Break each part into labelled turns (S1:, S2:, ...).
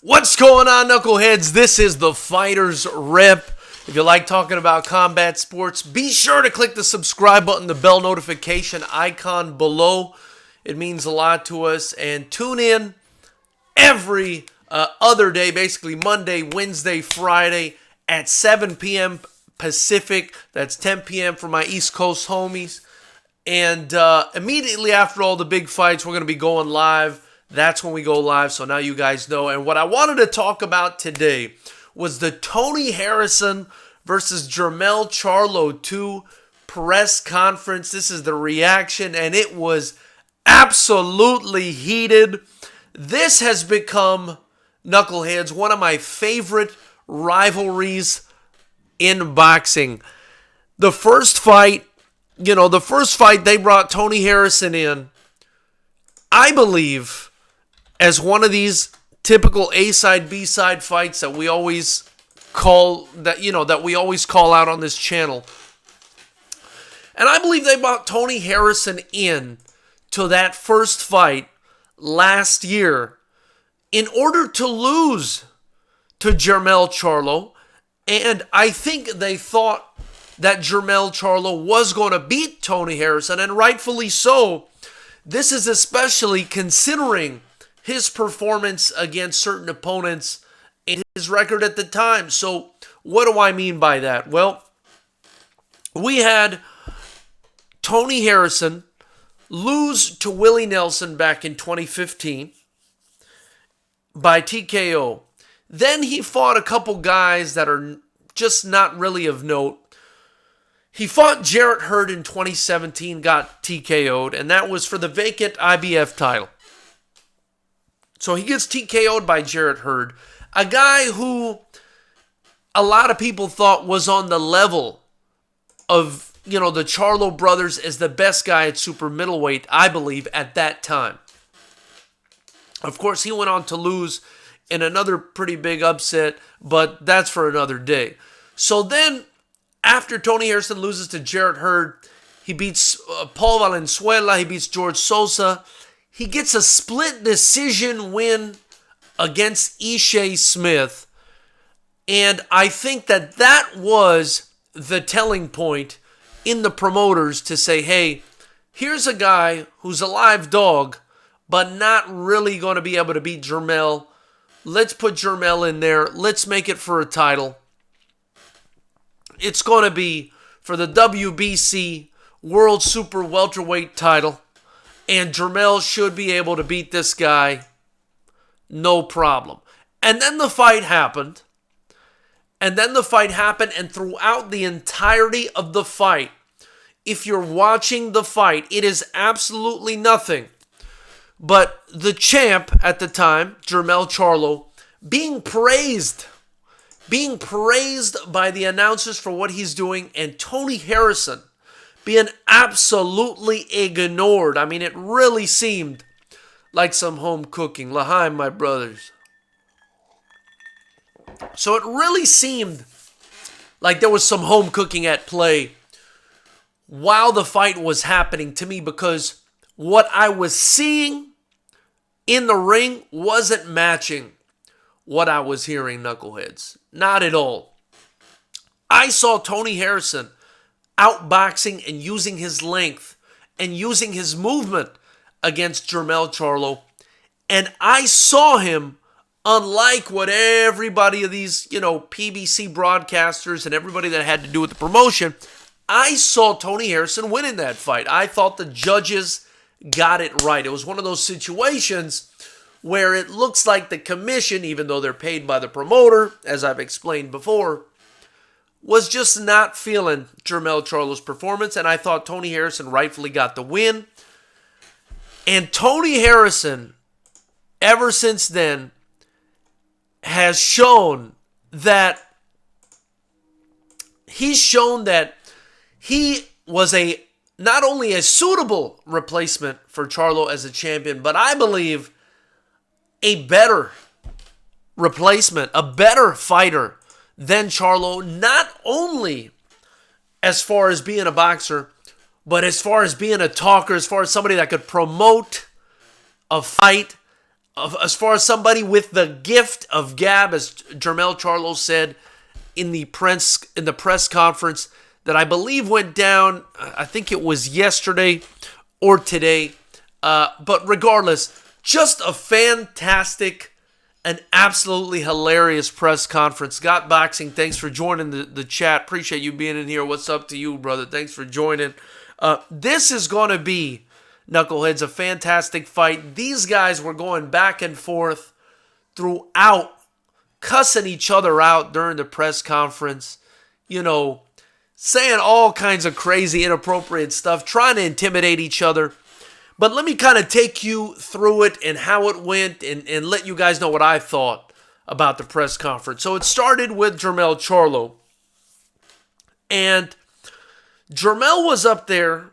S1: What's going on, knuckleheads? This is the Fighter's Rip. If you like talking about combat sports, be sure to click the subscribe button, the bell notification icon below. It means a lot to us. And tune in every other day, basically Monday, Wednesday, Friday at 7 p.m. Pacific. That's 10 p.m. for my East Coast homies. And immediately after all the big fights, we're going to be going live. That's when we go live, so now you guys know. And what I wanted to talk about today was the Tony Harrison versus Jermell Charlo 2 press conference. This is the reaction, and it was absolutely heated. This has become, knuckleheads, one of my favorite rivalries in boxing. The first fight, they brought Tony Harrison in, I believe, as one of these typical A-side, B-side fights that we always call out on this channel. And I believe they brought Tony Harrison in to that first fight last year in order to lose to Jermell Charlo. And I think they thought that Jermell Charlo was going to beat Tony Harrison, and rightfully so. This is especially considering his performance against certain opponents and his record at the time. So what do I mean by that? Well, we had Tony Harrison lose to Willie Nelson back in 2015 by TKO. Then he fought a couple guys that are just not really of note. He fought Jarrett Hurd in 2017, got TKO'd, and that was for the vacant IBF title. So he gets TKO'd by Jarrett Hurd, a guy who a lot of people thought was on the level of, the Charlo brothers as the best guy at super middleweight, I believe, at that time. Of course, he went on to lose in another pretty big upset, but that's for another day. So then, after Tony Harrison loses to Jarrett Hurd, he beats Paul Valenzuela, he beats George Sosa. He gets a split decision win against Ishe Smith. And I think that was the telling point in the promoters to say, hey, here's a guy who's a live dog, but not really going to be able to beat Jermell. Let's put Jermell in there. Let's make it for a title. It's going to be for the WBC World Super Welterweight title. And Jermell should be able to beat this guy, no problem. And then the fight happened. And throughout the entirety of the fight, if you're watching the fight, it is absolutely nothing but the champ at the time, Jermell Charlo, being praised by the announcers for what he's doing, and Tony Harrison being absolutely ignored. I mean, it really seemed like some home cooking. L'chaim, my brothers. So it really seemed like there was some home cooking at play while the fight was happening to me, because what I was seeing in the ring wasn't matching what I was hearing, knuckleheads. Not at all. I saw Tony Harrison outboxing and using his length and using his movement against Jermell Charlo. And I saw him, unlike what everybody of these, PBC broadcasters and everybody that had to do with the promotion, I saw Tony Harrison winning that fight. I thought the judges got it right. It was one of those situations where it looks like the commission, even though they're paid by the promoter, as I've explained before, was just not feeling Jermell Charlo's performance, and I thought Tony Harrison rightfully got the win. And Tony Harrison, ever since then, has shown that he was not only a suitable replacement for Charlo as a champion, but I believe a better replacement, a better fighter than Charlo, not only as far as being a boxer, but as far as being a talker, as far as somebody that could promote a fight, as far as somebody with the gift of gab, as Jermell Charlo said in the press conference that I believe went down, I think it was yesterday or today. But regardless, just a fantastic and absolutely hilarious press conference. Scott Boxing, thanks for joining the chat. Appreciate you being in here. What's up to you, brother? Thanks for joining. This is going to be, Knuckleheads, a fantastic fight. These guys were going back and forth throughout, cussing each other out during the press conference, saying all kinds of crazy, inappropriate stuff, trying to intimidate each other. But let me kind of take you through it and how it went and let you guys know what I thought about the press conference. So it started with Jermell Charlo. And Jermell was up there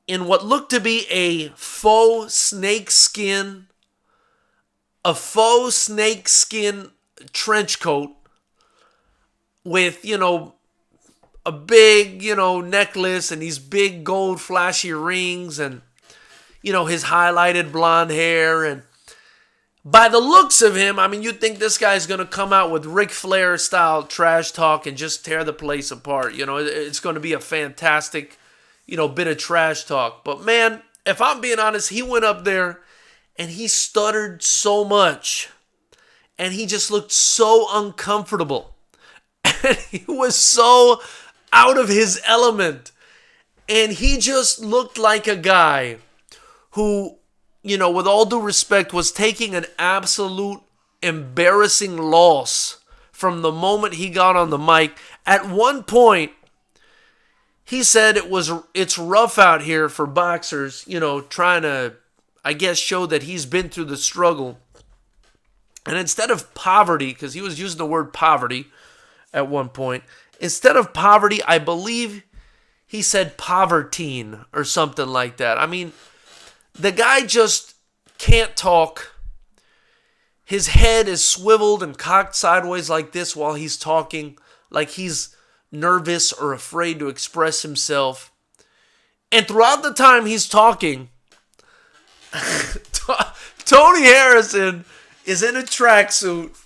S1: in what looked to be a faux snakeskin trench coat with, a big, necklace and these big gold flashy rings and, his highlighted blonde hair. And by the looks of him, you'd think this guy's going to come out with Ric Flair style trash talk and just tear the place apart. It's going to be a fantastic, bit of trash talk. But man, if I'm being honest, he went up there and he stuttered so much and he just looked so uncomfortable. And he was so out of his element. And he just looked like a guy who, with all due respect, was taking an absolute embarrassing loss from the moment he got on the mic. At one point, he said it's rough out here for boxers, trying to, I guess, show that he's been through the struggle. And instead of poverty, because he was using the word poverty at one point, instead of poverty, I believe he said povertine or something like that. The guy just can't talk. His head is swiveled and cocked sideways like this while he's talking, like he's nervous or afraid to express himself. And throughout the time he's talking, Tony Harrison is in a tracksuit,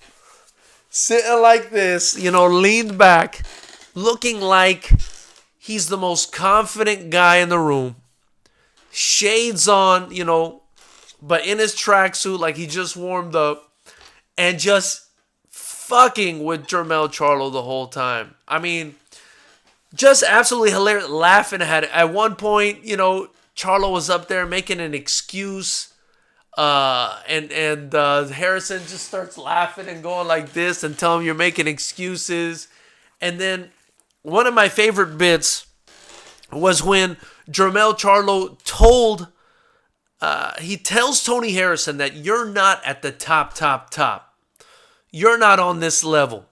S1: sitting like this, leaned back, looking like he's the most confident guy in the room. Shades on, but in his tracksuit like he just warmed up and just fucking with Jermell Charlo the whole time. Just absolutely hilarious, laughing at it. At one point, Charlo was up there making an excuse, and Harrison just starts laughing and going like this and telling him you're making excuses. And then one of my favorite bits was when Jermell Charlo he tells Tony Harrison that you're not at the top. You're not on this level.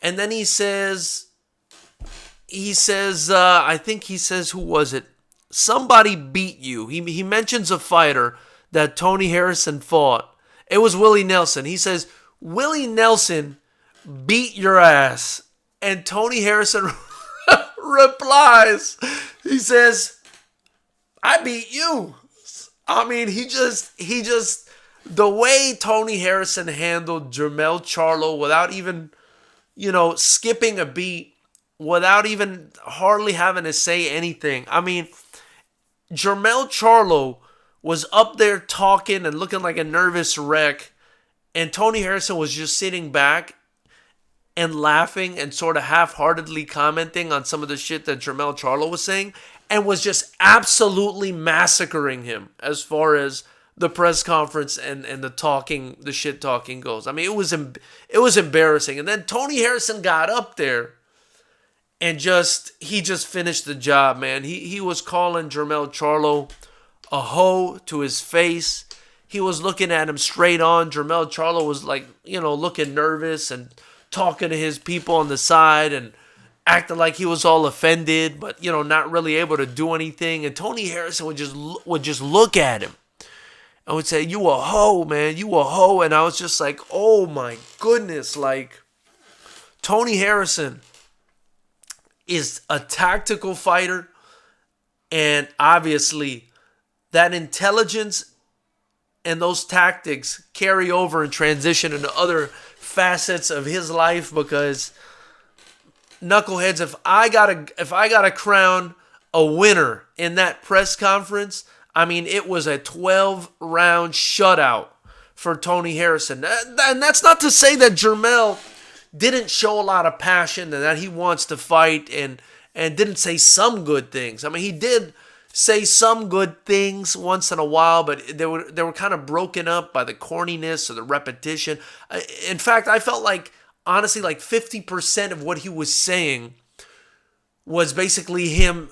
S1: And then he says, I think he says, who was it? Somebody beat you. He mentions a fighter that Tony Harrison fought. It was Willie Nelson. He says, Willie Nelson beat your ass. And Tony Harrison replies, he says, I beat you. He just, the way Tony Harrison handled Jermell Charlo without even, skipping a beat, without even hardly having to say anything. Jermell Charlo was up there talking and looking like a nervous wreck, and Tony Harrison was just sitting back and laughing and sort of half-heartedly commenting on some of the shit that Jermell Charlo was saying, and was just absolutely massacring him as far as the press conference and the shit talking goes. It was embarrassing. And then Tony Harrison got up there and he just finished the job, man. He was calling Jermell Charlo a hoe to his face. He was looking at him straight on. Jermell Charlo was looking nervous and talking to his people on the side and acting like he was all offended, but not really able to do anything. And Tony Harrison would just look at him and would say, "You a hoe, man, you a hoe." And I was just like, oh my goodness, Tony Harrison is a tactical fighter, and obviously that intelligence and those tactics carry over and transition into other facets of his life, because knuckleheads, if I gotta crown a winner in that press conference, I mean, it was a 12-round shutout for Tony Harrison. And that's not to say that Jermell didn't show a lot of passion and that he wants to fight and didn't say some good things. I mean, he did say some good things once in a while, but they were kind of broken up by the corniness or the repetition. In fact, I felt like, honestly, like 50% of what he was saying was basically him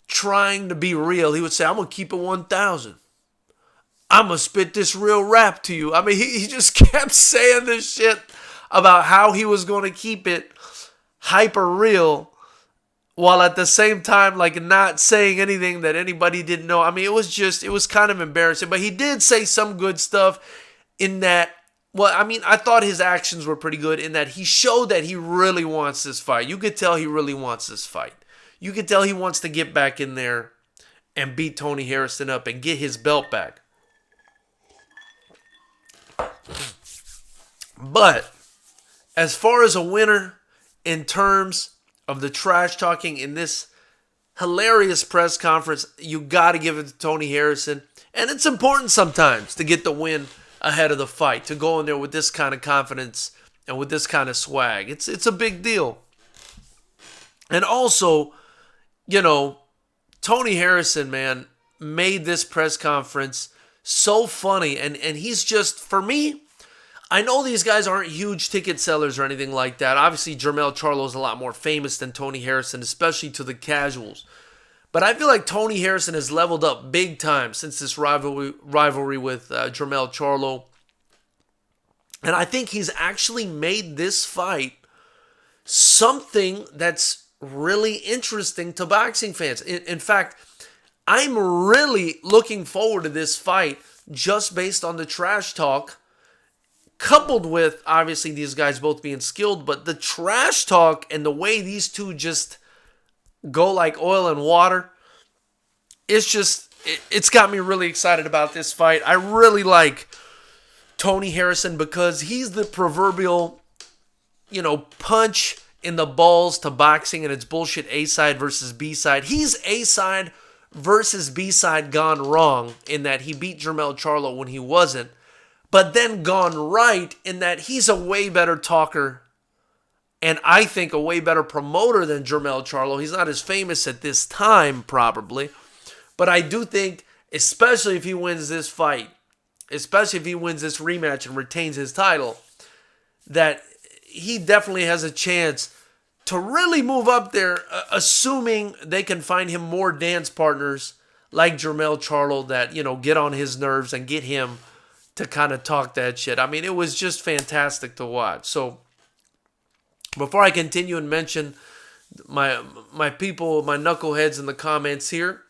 S1: trying to be real. He would say, I'm going to keep it 1,000. I'm going to spit this real rap to you. I mean, he just kept saying this shit about how he was going to keep it hyper real, while at the same time, like, not saying anything that anybody didn't know. I mean, it was kind of embarrassing. But he did say some good stuff in that, well, I mean, I thought his actions were pretty good in that he showed that he really wants this fight. You could tell he really wants this fight. You could tell he wants to get back in there and beat Tony Harrison up and get his belt back. But as far as a winner in terms of the trash talking in this hilarious press conference, you got to give it to Tony Harrison. And it's important sometimes to get the win ahead of the fight, to go in there with this kind of confidence and with this kind of swag. It's a big deal. And also, you know, Tony Harrison, man, made this press conference so funny. And he's just, for me, I know these guys aren't huge ticket sellers or anything like that. Obviously, Jermell Charlo is a lot more famous than Tony Harrison, especially to the casuals. But I feel like Tony Harrison has leveled up big time since this rivalry with Jermell Charlo. And I think he's actually made this fight something that's really interesting to boxing fans. In fact, I'm really looking forward to this fight just based on the trash talk, coupled with, obviously, these guys both being skilled, but the trash talk and the way these two just go like oil and water, it's got me really excited about this fight. I really like Tony Harrison because he's the proverbial, punch in the balls to boxing, and it's bullshit A-side versus B-side. He's A-side versus B-side gone wrong in that he beat Jermell Charlo when he wasn't, but then gone right in that he's a way better talker and I think a way better promoter than Jermell Charlo. He's not as famous at this time, probably, but I do think, especially if he wins this fight, especially if he wins this rematch and retains his title, that he definitely has a chance to really move up there, assuming they can find him more dance partners like Jermell Charlo that, get on his nerves and get him to kind of talk that shit. I mean, it was just fantastic to watch. So, before I continue and mention my people, my knuckleheads in the comments here,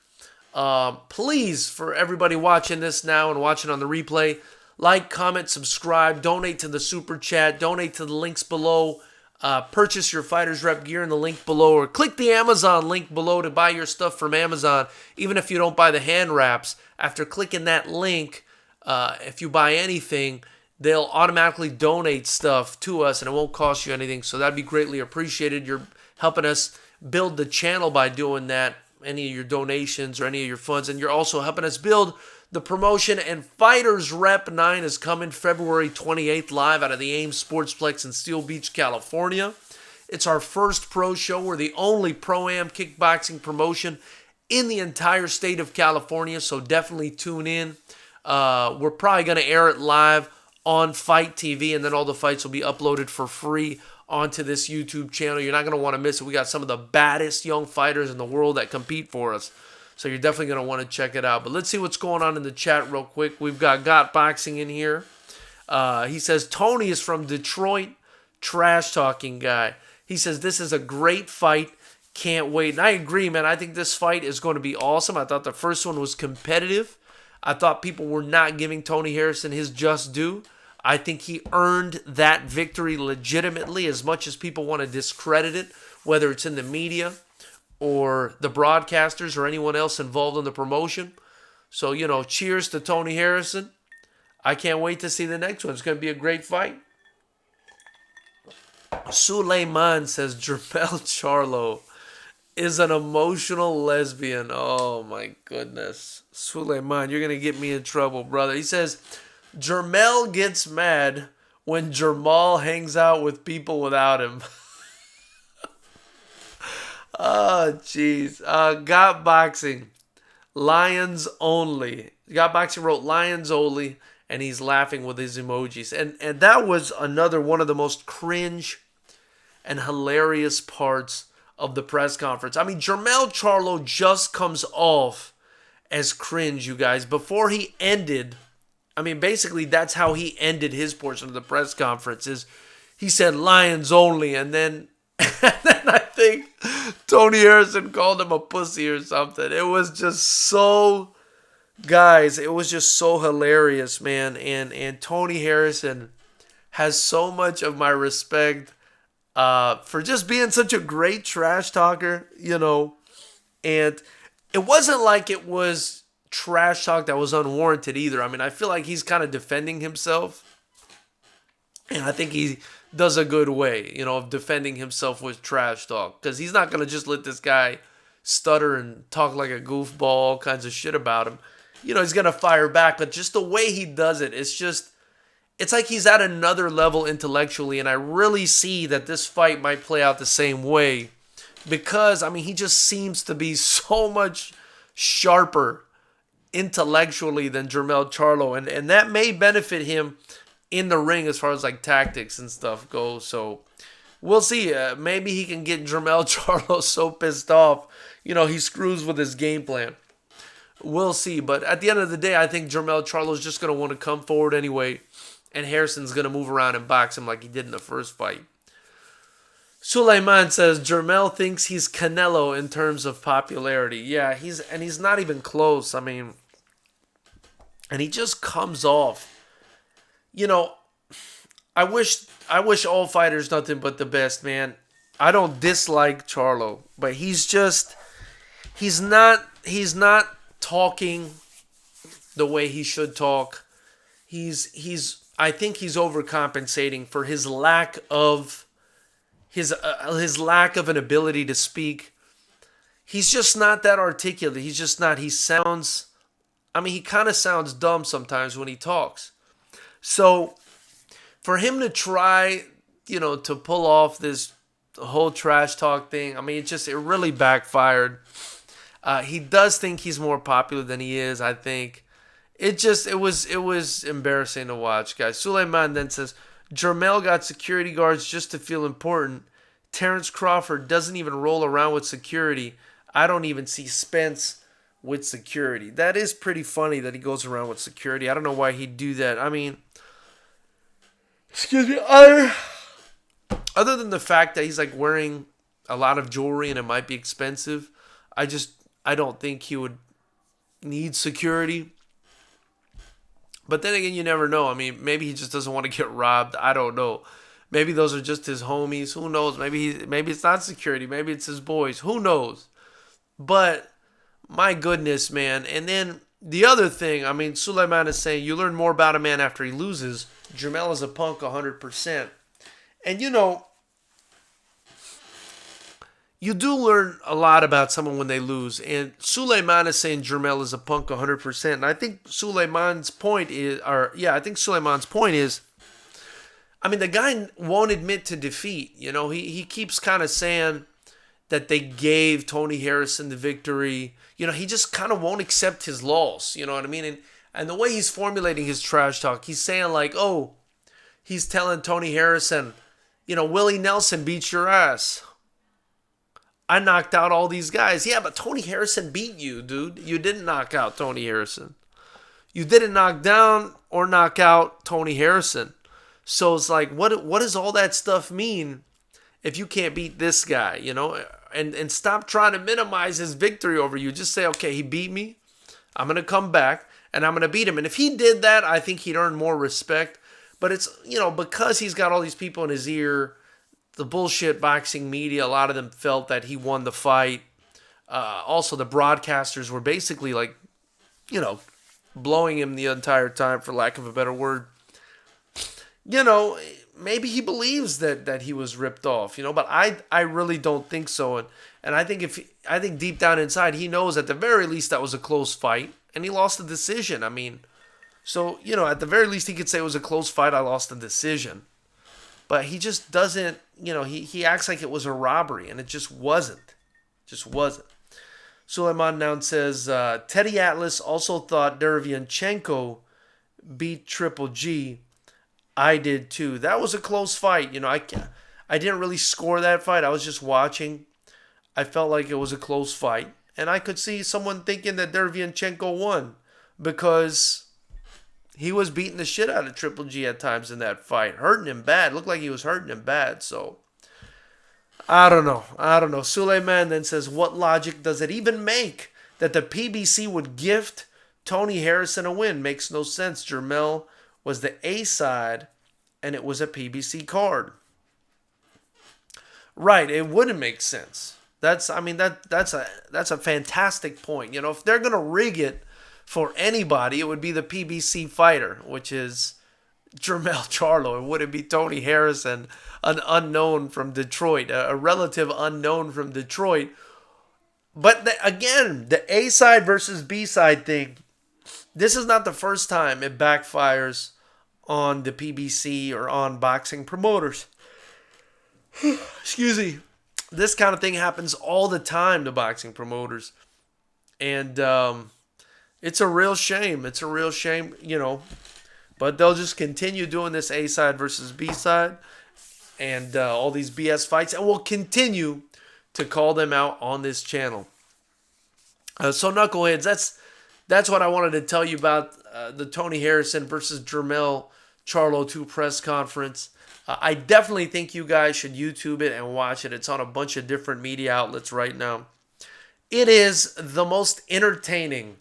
S1: please, for everybody watching this now and watching on the replay, like, comment, subscribe, donate to the super chat, donate to the links below, purchase your Fighters Rep gear in the link below, or click the Amazon link below to buy your stuff from Amazon. Even if you don't buy the hand wraps, after clicking that link, if you buy anything, they'll automatically donate stuff to us and it won't cost you anything. So that'd be greatly appreciated. You're helping us build the channel by doing that, any of your donations or any of your funds. And you're also helping us build the promotion. And Fighters Rep 9 is coming February 28th live out of the AIM Sportsplex in Steel Beach, California. It's our first pro show. We're the only pro-am kickboxing promotion in the entire state of California. So definitely tune in. We're probably going to air it live on Fight TV, and then all the fights will be uploaded for free onto this YouTube channel. You're not going to want to miss it. We got some of the baddest young fighters in the world that compete for us, so you're definitely going to want to check it out. But let's see what's going on in the chat real quick. We've got Boxing in here. He says, Tony is from Detroit, trash talking guy. He says, this is a great fight. Can't wait. And I agree, man. I think this fight is going to be awesome. I thought the first one was competitive. I thought people were not giving Tony Harrison his just due. I think he earned that victory legitimately, as much as people want to discredit it, whether it's in the media or the broadcasters or anyone else involved in the promotion. So, cheers to Tony Harrison. I can't wait to see the next one. It's going to be a great fight. Suleiman says Jermell Charlo is an emotional lesbian. Oh my goodness. Suleiman, you're going to get me in trouble, brother. He says Jermell gets mad when Jermall hangs out with people without him. Oh, jeez. Got Boxing. Lions only. Got Boxing wrote Lions only, and he's laughing with his emojis. And that was another one of the most cringe and hilarious parts of the press conference. I mean, Jermell Charlo just comes off as cringe, you guys. Before he ended, I mean, basically that's how he ended his portion of the press conference. Is he said Lions only, and then I think Tony Harrison called him a pussy or something. It was just so, guys, it was just so hilarious, man. And Tony Harrison has so much of my respect for just being such a great trash talker, you know. And it wasn't like it was trash talk that was unwarranted either. I mean, I feel like he's kind of defending himself. And I think he does a good way, you know, of defending himself with trash talk. Because he's not going to just let this guy stutter and talk like a goofball, all kinds of shit about him. You know, he's going to fire back. But just the way he does it, it's just, it's like he's at another level intellectually. And I really see that this fight might play out the same way. Because, I mean, he just seems to be so much sharper intellectually than Jermell Charlo. And that may benefit him in the ring as far as like tactics and stuff go. So we'll see. Maybe he can get Jermell Charlo so pissed off, you know, he screws with his game plan. We'll see. But at the end of the day, I think Jermell Charlo is just going to want to come forward anyway. And Harrison's going to move around and box him like he did in the first fight. Suleiman says Jermell thinks he's Canelo in terms of popularity. Yeah, he's not even close. I mean, and he just comes off. You know, I wish all fighters nothing but the best, man. I don't dislike Charlo, but he's not talking the way he should talk. I think he's overcompensating for his lack of an ability to speak. He's just not that articulate. He's just not. He kind of sounds dumb sometimes when he talks. So, for him to try, you know, to pull off this whole trash talk thing, I mean, it really backfired. He does think he's more popular than he is, I think. It was embarrassing to watch, guys. Suleiman then says, Jermell got security guards just to feel important. Terrence Crawford doesn't even roll around with security. I don't even see Spence with security. That is pretty funny that he goes around with security. I don't know why he'd do that. I mean, excuse me. Other than the fact that he's like wearing a lot of jewelry and it might be expensive, I don't think he would need security. But then again, you never know. I mean, maybe he just doesn't want to get robbed. I don't know. Maybe those are just his homies. Who knows? Maybe it's not security. Maybe it's his boys. Who knows? But my goodness, man. And then the other thing, I mean, Suleiman is saying you learn more about a man after he loses. Jermell is a punk 100%. And, you know, you do learn a lot about someone when they lose. And Suleiman is saying Jermell is a punk 100%. And I think Suleiman's point is, I mean, the guy won't admit to defeat. You know, he keeps kind of saying that they gave Tony Harrison the victory. You know, he just kind of won't accept his loss. You know what I mean? And the way he's formulating his trash talk, he's saying like, oh, he's telling Tony Harrison, you know, Willie Nelson beat your ass. I knocked out all these guys. Yeah, but Tony Harrison beat you, dude. You didn't knock out Tony Harrison. You didn't knock down or knock out Tony Harrison. So it's like, what does all that stuff mean if you can't beat this guy, you know? And stop trying to minimize his victory over you. Just say, okay, he beat me. I'm going to come back and I'm going to beat him. And if he did that, I think he'd earn more respect. But it's, you know, because he's got all these people in his ear, the bullshit boxing media, a lot of them felt that he won the fight. Also, the broadcasters were basically like, you know, blowing him the entire time, for lack of a better word. You know, maybe he believes that he was ripped off, you know, but I really don't think so. And I think deep down inside he knows at the very least that was a close fight and he lost the decision. I mean, so, you know, at the very least he could say it was a close fight, I lost the decision. But he just doesn't, you know, he acts like it was a robbery, and it just wasn't. Just wasn't. Suleiman now says, Teddy Atlas also thought Derevyanchenko beat Triple G. I did too. That was a close fight. You know, I didn't really score that fight. I was just watching. I felt like it was a close fight. And I could see someone thinking that Derevyanchenko won because he was beating the shit out of Triple G at times in that fight. Hurting him bad. Looked like he was hurting him bad. So, I don't know. Suleiman then says, what logic does it even make that the PBC would gift Tony Harrison a win? Makes no sense. Jermell was the A side, and it was a PBC card. Right, it wouldn't make sense. That's a fantastic point. You know, if they're gonna rig it for anybody, it would be the PBC fighter, which is Jermell Charlo. It wouldn't be Tony Harrison, an unknown from Detroit, a relative unknown from Detroit. But again, the A side versus B side thing. This is not the first time it backfires on the PBC or on boxing promoters. Excuse me. This kind of thing happens all the time to boxing promoters. And it's a real shame. It's a real shame, you know. But they'll just continue doing this A side versus B side and all these BS fights. And we'll continue to call them out on this channel. So, Knuckleheads, that's what I wanted to tell you about the Tony Harrison versus Jermell Charlo 2 press conference. I definitely think you guys should YouTube it and watch it. It's on a bunch of different media outlets right now. It is the most entertaining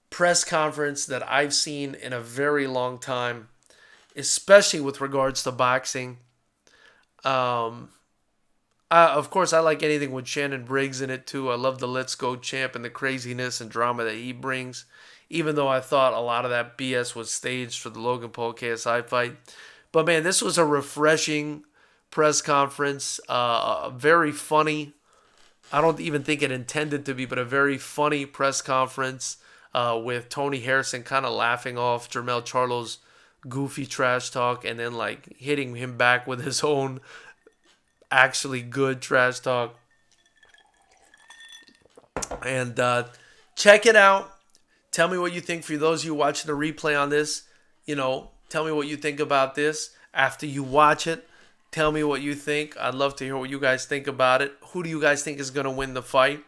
S1: press conference that I've seen in a very long time, especially with regards to boxing. Of course, I like anything with Shannon Briggs in it too. I love the Let's Go champ and the craziness and drama that he brings, even though I thought a lot of that BS was staged for the Logan Paul KSI fight. But man, this was a refreshing press conference, very funny. I don't even think it intended to be, but a very funny press conference with Tony Harrison kind of laughing off Jermell Charlo's goofy trash talk and then like hitting him back with his own actually good trash talk. And check it out. Tell me what you think. For those of you watching the replay on this, you know, tell me what you think about this after you watch it. Tell me what you think. I'd love to hear what you guys think about it. Who do you guys think is going to win the fight?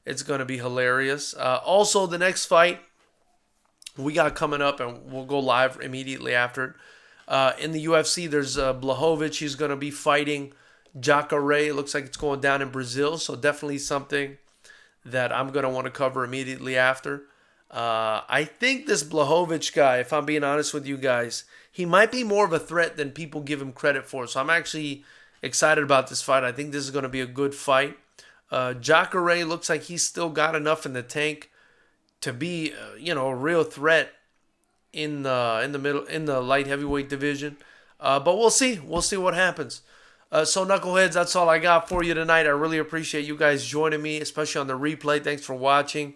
S1: It's going to be hilarious. Also, the next fight we got coming up, and we'll go live immediately after it. In the UFC, there's Blachowicz. He's going to be fighting Jacare. It looks like it's going down in Brazil, so definitely something that I'm going to want to cover immediately after. I think this Blachowicz guy, if I'm being honest with you guys, he might be more of a threat than people give him credit for. So I'm actually excited about this fight. I think this is going to be a good fight. Jacare looks like he's still got enough in the tank to be, a real threat in the light heavyweight division. But we'll see. We'll see what happens. So Knuckleheads, that's all I got for you tonight. I really appreciate you guys joining me, especially on the replay. Thanks for watching.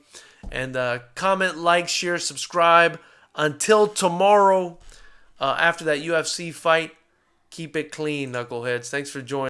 S1: And comment, like, share, subscribe. Until tomorrow, after that UFC fight, keep it clean, Knuckleheads. Thanks for joining.